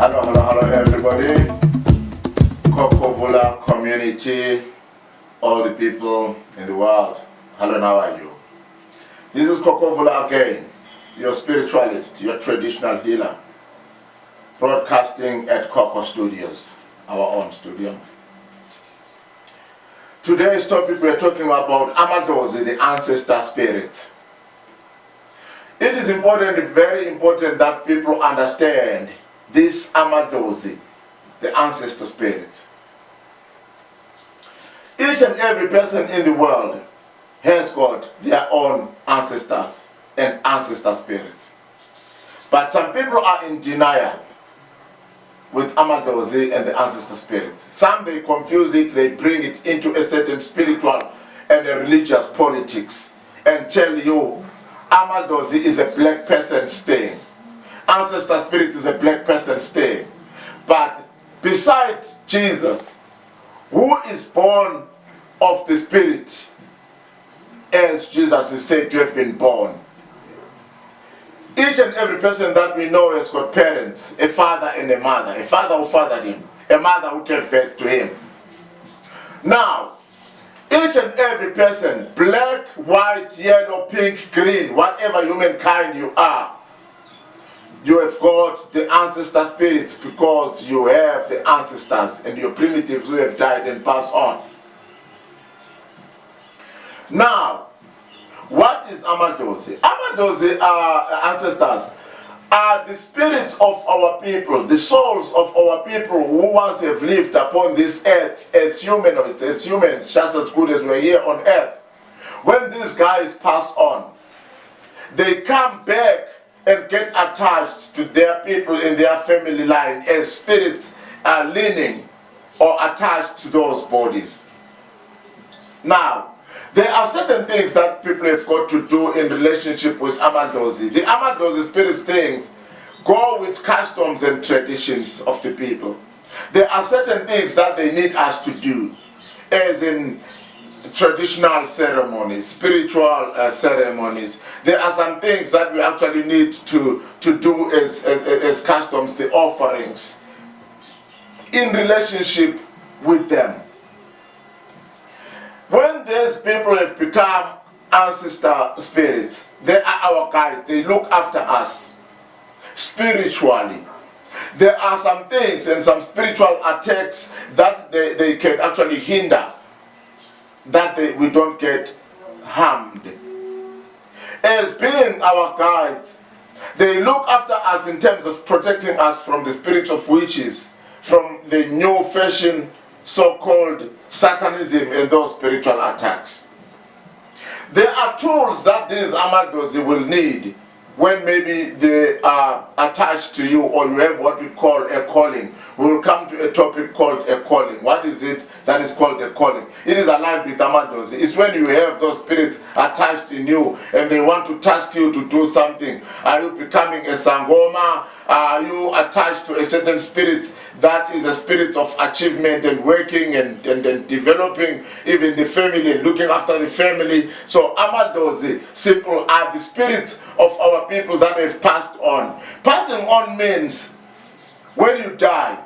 Hello everybody. Kokobula community, all the people in the world. Hello, how are you? This is Kokobula again, your spiritualist, your traditional healer, broadcasting at Koko Studios, our own studio. Today's topic, we're talking about Amadozi, the ancestor spirit. It is important, very important, that people understand this Amadozi, the ancestor spirit. Each and every person in the world has got their own ancestors and ancestor spirits. But some people are in denial with Amadozi and the ancestor spirit. Some, they confuse it, they bring it into a certain spiritual and a religious politics and tell you Amadozi is a black person staying. Ancestor spirit is a black person staying. But besides Jesus, who is born of the spirit, as Jesus is said to have been born, each and every person that we know has got parents, a father and a mother. A father who fathered him, a mother who gave birth to him. Now, each and every person, black, white, yellow, pink, green, whatever humankind you are, you have got the ancestor spirits because you have the ancestors and your primitives who have died and passed on. Now, what is Amadozi? Amadozi ancestors are the spirits of our people, the souls of our people who once have lived upon this earth as humans, just as good as we're here on earth. When these guys pass on, they come back and get attached to their people in their family line as spirits are leaning or attached to those bodies. Now, there are certain things that people have got to do in relationship with Amadozi. The Amadozi spirit things go with customs and traditions of the people. There are certain things that they need us to do, as in traditional ceremonies, spiritual ceremonies. There are some things that we actually need to do as customs, the offerings, in relationship with them. When these people have become ancestor spirits, they are our guides. They look after us spiritually. There are some things and some spiritual attacks that they can actually hinder, that we don't get harmed. As being our guides, they look after us in terms of protecting us from the spirit of witches, from the new fashion so-called Satanism and those spiritual attacks. There are tools that these Amadozi will need when maybe they are attached to you, or you have what we call a calling. We will come to a topic called a calling. What is it that is called a calling? It is aligned with Amadozi. It's when you have those spirits attached in you and they want to task you to do something. Are you becoming a Sangoma? Are you attached to a certain spirit that is a spirit of achievement and working and developing even the family and looking after the family? So Amadozi, simple, are the spirits of our people that have passed on. Passing on means when you die,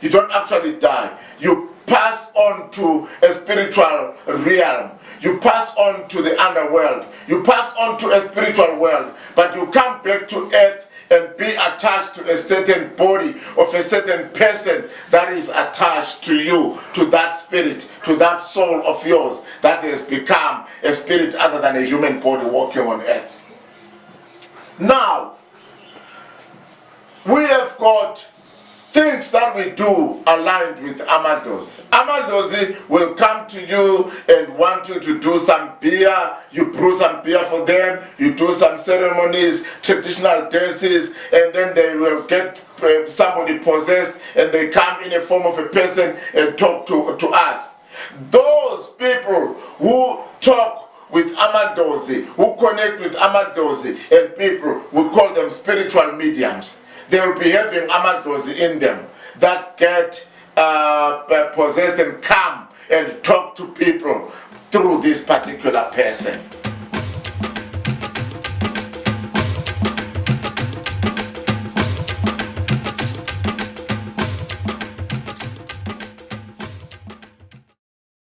you don't actually die. You pass on to a spiritual realm. You pass on to the underworld. You pass on to a spiritual world. But you come back to earth and be attached to a certain body of a certain person that is attached to you, to that spirit, to that soul of yours that has become a spirit other than a human body walking on earth. Now, we have got things that we do aligned with Amadozi. Amadozi will come to you and want you to do some beer. You brew some beer for them. You do some ceremonies, traditional dances, and then they will get somebody possessed and they come in a form of a person and talk to us. Those people who talk with Amadozi, who connect with Amadozi and people, we call them spiritual mediums. They will be having Amadozi in them that get possessed and come and talk to people through this particular person.